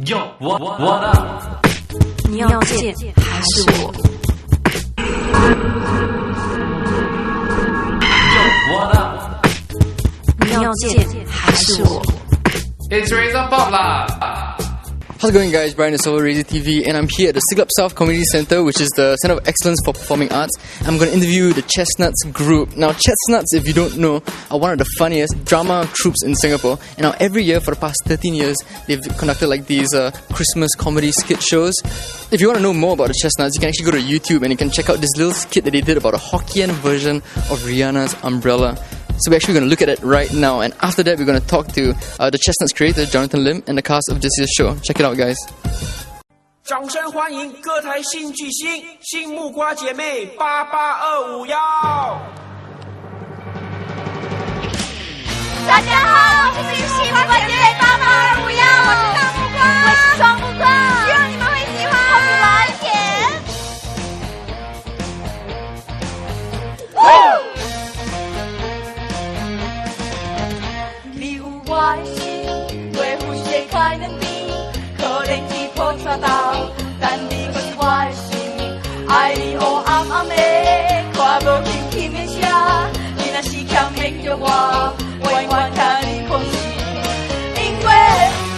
Yo, what up? 你要见还是我 Yo, what up? 你要见还是我 It's Razor Pop lah. How's it going, guys? Brian is over Razor TV, and I'm here at the Siglap South Community Centre, which is the Centre of Excellence for Performing Arts. I'm going to interview the Chestnuts group. Now, Chestnuts, if you don't know, are one of the funniest drama troupes in Singapore. And now, every year for the past 13 years, they've conducted like these Christmas comedy skit shows. If you want to know more about the Chestnuts, you can actually go to YouTube and you can check out this little skit that they did about a Hokkien version of Rihanna's Umbrella. So we're actually going to look at it right now, and after that we're going to talk to the Chestnuts creator Jonathan Lim and the cast of this year's show. Check it out, guys. 掌声欢迎歌台新巨星新木瓜姐妹88251。大家好，我是新木瓜姐妹88251，我是大木瓜，我是双木瓜，希望你们会喜欢。我是蓝田。你有我的心，维护谁可能比？可能只破错到，但你可是我的心，爱你黑暗暗的，看无轻轻的声，你若是欠免着我，永远看你可惜。因为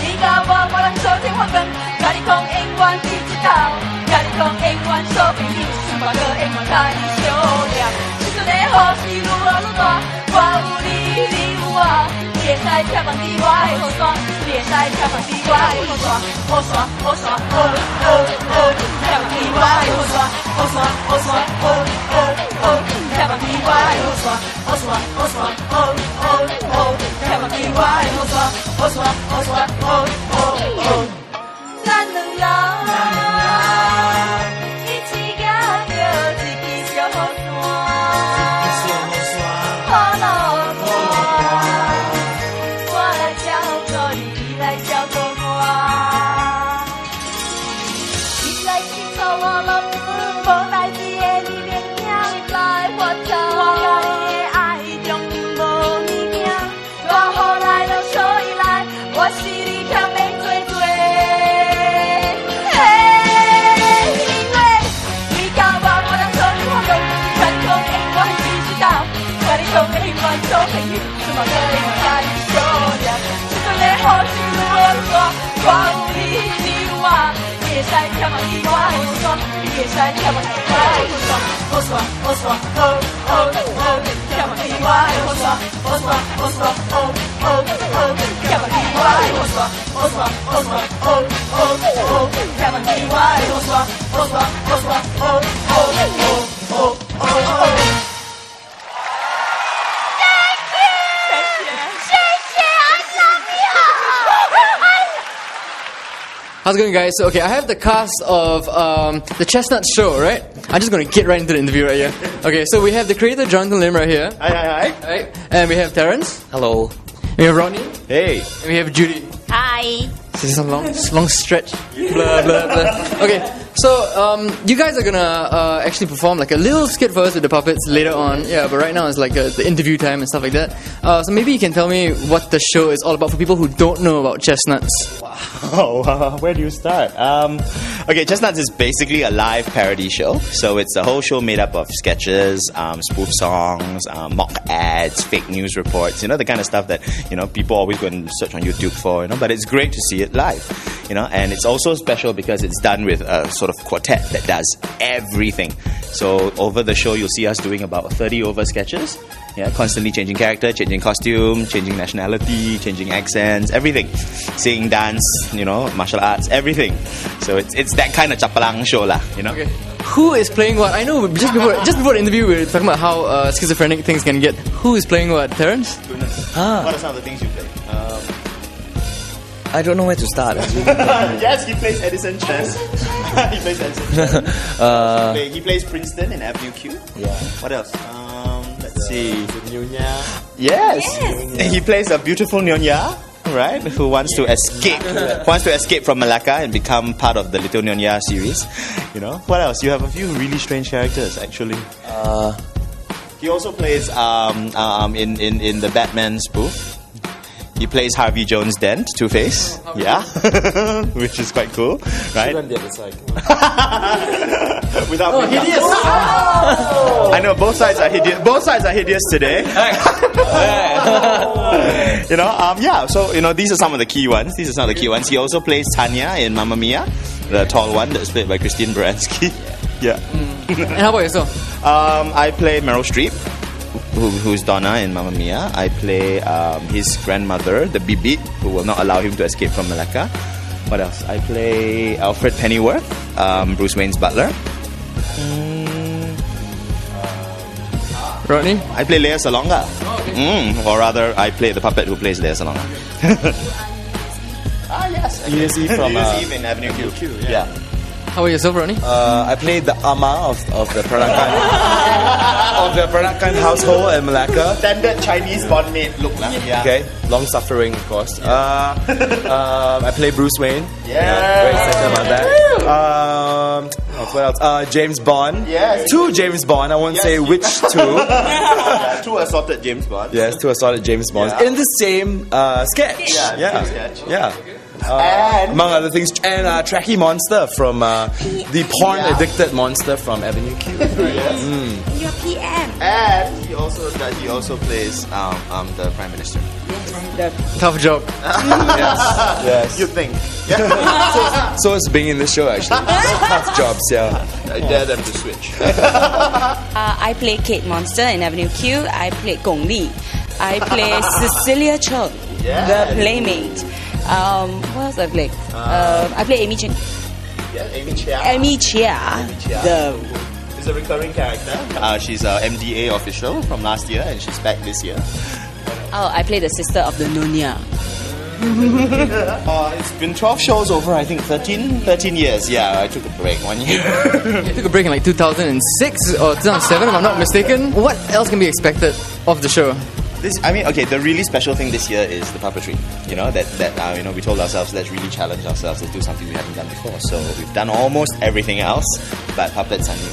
你甲我能做天花板，甲你讲永远只知道，甲你讲永远做朋友，想法搁永远甲你相恋。时阵的雨是愈落愈大，我有你，你有我。你会使跳放伫我的雨伞，你会使跳放伫我的雨伞，雨伞，雨伞，跳放伫我的雨伞，雨伞，雨伞，跳放伫我的雨伞，雨伞，雨伞，跳放伫我的雨伞，雨伞，雨伞，咱两人一起行着一支小雨伞，雨落。做朋友，什么都会甲你相恋。时阵的雨是愈落愈大，我有你，你有我。你会使跳放伫我的雨伞，你会使跳放伫我的雨伞，雨伞，雨伞，跳放伫我的雨伞，雨伞，雨伞，跳放伫我的雨伞，雨伞，雨伞，跳放伫我的雨伞，雨伞，雨伞。How's it going, guys? So, okay, I have the cast of the Chestnuts show, right? I'm just going to get right into the interview right here. Okay, so we have the creator, Jonathan Lim, right here. Hi. Right? And we have Terrence. Hello. We have Ronnie. Hey. And we have Judy. Hi. This is a long stretch. Blah, blah, blah. Okay, so you guys are gonna actually perform like a little skit for us with the puppets later on. Yeah, but right now it's like the interview time and stuff like that. So maybe you can tell me what the show is all about for people who don't know about Chestnuts. Wow, where do you start? Okay, Chestnuts is basically a live parody show. So it's a whole show made up of sketches, spoof songs, mock ads, fake news reports, the kind of stuff that, people always go and search on YouTube for, but it's great to see it live, and it's also special because it's done with a sort of quartet that does everything. So over the show, you'll see us doing about 30 over sketches. Yeah, constantly changing character, changing costume, changing nationality, changing accents, everything. Sing, dance, martial arts, everything. So it's that kind of chapalang show lah, Okay. Who is playing what? I know just before the interview we were talking about how schizophrenic things can get. Who is playing what? Terrence? Goodness. What are some of the things you play? I don't know where to start. Yes, he plays Edison Chess. He plays Edison Chess. He plays Princeton in Avenue Q. Yeah. What else? Let's see. Nyonya. Yes. He plays a beautiful Nyonya, right? Who wants to escape from Malacca and become part of the Little Nyonya series. What else? You have a few really strange characters, actually. He also plays in the Batman spoof. He plays Harvey Jones Dent, Two-Face. Yeah. Which is quite cool, right? Should on the other side. Without hideous! I know both sides are hideous. Both sides are hideous today. Yeah. So these are some of the key ones. He also plays Tanya in Mamma Mia, the tall one that's played by Christine Baranski. Yeah. And how about yourself? I play Meryl Streep, who's Donna in Mamma Mia. I play his grandmother, the Bibi, who will not allow him to escape from Malacca. What else? I play Alfred Pennyworth, Bruce Wayne's butler. Rodney? I play Lea Salonga. Or rather, I play the puppet who plays Lea Salonga. Yes. Eunice from Eve in Avenue Q. Yeah. How about yourself, Rodney? I played the Ama of the Peranakan household in Malacca. Standard Chinese bondmaid look lah. Yeah. Okay, long suffering, of course. I play Bruce Wayne. Yeah. Very excited about that. What else? James Bond. Yes. Two James Bond. I won't say which two. Two assorted James Bond. Yes, two assorted James Bonds in the same sketch. Yeah. Among other things, and Tracky Monster from the porn-addicted monster from Avenue Q. Your PM. And he also plays the Prime Minister. Tough job. Yes. You think? So it's being in this show actually. Tough jobs, yeah. I dare them to switch. I play Kate Monster in Avenue Q. I play Gong Li. I play Cecilia Chung, the playmate. What else I play? I play Amy Chen. Yeah, Amy Chia. Amy Chia. She's a recurring character. She's a MDA official from last year, and she's back this year. I play the sister of the Nyonya. It's been 12 shows over, I think, 13 years. Yeah, I took a break 1 year. You took a break in like 2006 or 2007, if I'm not mistaken. What else can be expected of the show? The really special thing this year is the puppetry. We told ourselves, let's really challenge ourselves, let's do something we haven't done before. So we've done almost everything else, but puppets are new.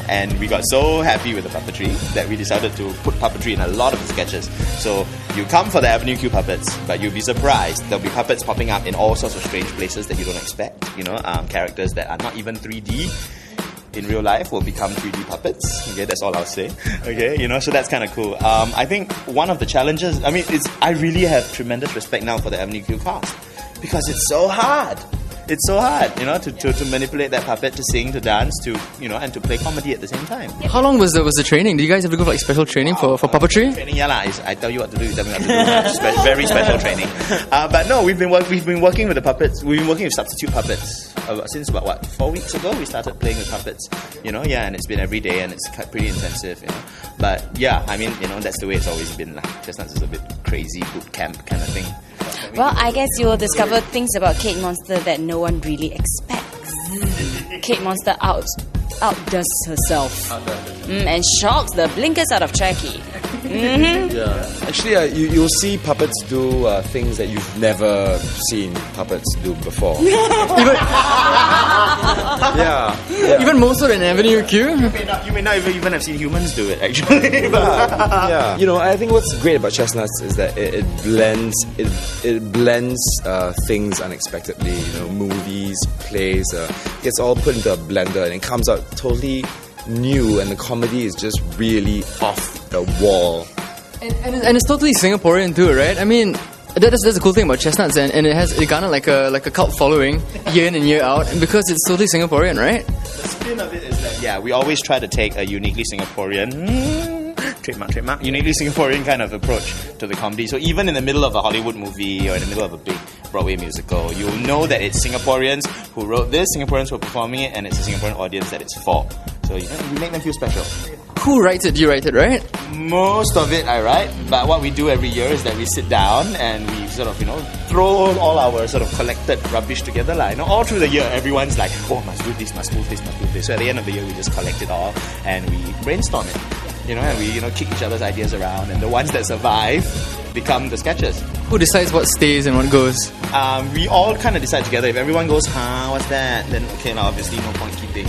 And we got so happy with the puppetry that we decided to put puppetry in a lot of the sketches. So you come for the Avenue Q puppets, but you'll be surprised. There'll be puppets popping up in all sorts of strange places that you don't expect. Characters that are not even 3D in real life will become 3D puppets. Okay, that's all I'll say. Okay, so that's kind of cool. I think one of the challenges, I really have tremendous respect now for the Avenue Q cast because it's so hard. It's so hard, to manipulate that puppet, to sing, to dance, and to play comedy at the same time. How long was the training? Did you guys have to go for special training for puppetry? Training, I tell you what to do, you tell me what to do. Very special training. But no, we've been working with the puppets. We've been working with substitute puppets since about 4 weeks ago. We started playing with puppets. And it's been every day, and it's pretty intensive. But yeah, that's the way it's always been. Chestnuts is a bit crazy boot camp kind of thing. Well, I guess you will discover things about Kate Monster that no one really expects. Kate Monster outdoes herself and shocks the blinkers out of Tracky. Yeah. Actually, you'll see puppets do things that you've never seen puppets do before. Even more so than Avenue Q? You may not even have seen humans do it, actually. Yeah. I think what's great about Chestnuts is that it blends things unexpectedly. Movies, plays, it's all put into a blender and it comes out totally new, and the comedy is just really off the wall. And it's totally Singaporean too, right? That's the cool thing about Chestnuts, and it garnered like a cult following year in and year out, because it's totally Singaporean, right? The spin of it is that we always try to take a uniquely Singaporean trademark, uniquely Singaporean kind of approach to the comedy. So even in the middle of a Hollywood movie or in the middle of a big Broadway musical, you'll know that it's Singaporeans who wrote this, Singaporeans who are performing it, and it's a Singaporean audience that it's for. So we make them feel special. Who writes it? You write it, right? Most of it I write, but what we do every year is that we sit down and we sort of, throw all our sort of collected rubbish together. All through the year, everyone's like, oh, must do this, must move this, must move this. So at the end of the year, we just collect it all and we brainstorm it. And we, kick each other's ideas around, and the ones that survive become the sketches. Who decides what stays and what goes? We all kind of decide together. If everyone goes, what's that? Then obviously no point keeping.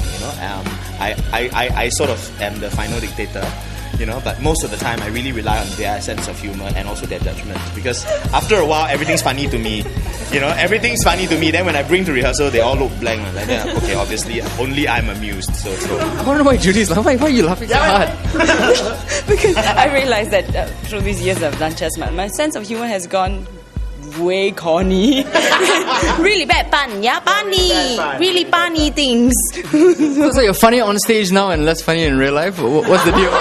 I sort of am the final dictator. But most of the time, I really rely on their sense of humor and also their judgment, because after a while, everything's funny to me. Everything's funny to me. Then when I bring to rehearsal, they all look blank. Like, okay, obviously, only I'm amused. So I wonder why Judy's laughing. Why are you laughing so hard? Because I realized that through these years I've done Chestnuts, my sense of humor has gone way corny. Really bad pun, yeah, punny. Really punny things. So you're funny on stage now and less funny in real life? What's the deal?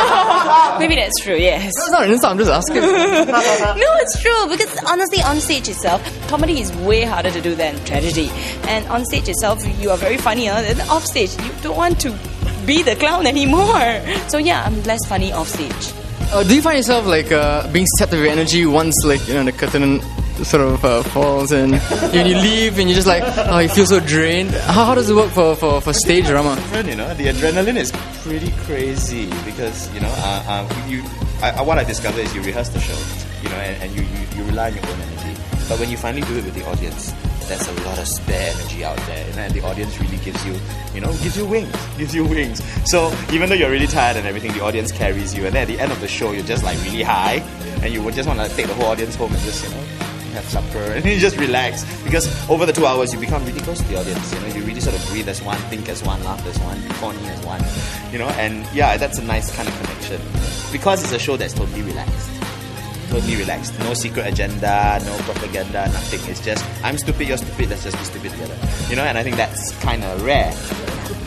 Maybe that's true, yes. That's not an insult, I'm just asking. No, it's true, because honestly, on stage itself, comedy is way harder to do than tragedy. And on stage itself, you are very funny, and off stage, you don't want to be the clown anymore. So yeah, I'm less funny off stage. Do you find yourself being sapped of your energy once the curtain sort of falls and you leave and you're just you feel so drained? How does it work for stage drama? The adrenaline is pretty crazy because what I discovered is you rehearse the show, and you rely on your own energy. But when you finally do it with the audience, there's a lot of spare energy out there, and the audience really gives you wings. So even though you're really tired and everything, the audience carries you, and then at the end of the show, you're just really high, and you would just want to take the whole audience home and just have supper and you just relax, because over the 2 hours you become really close to the audience. You really sort of breathe as one, think as one, laugh as one, be corny as one. And yeah, that's a nice kind of connection because it's a show that's totally relaxed. No secret agenda, no propaganda, nothing. It's just, I'm stupid, you're stupid, let's just be stupid together. And I think that's kind of rare.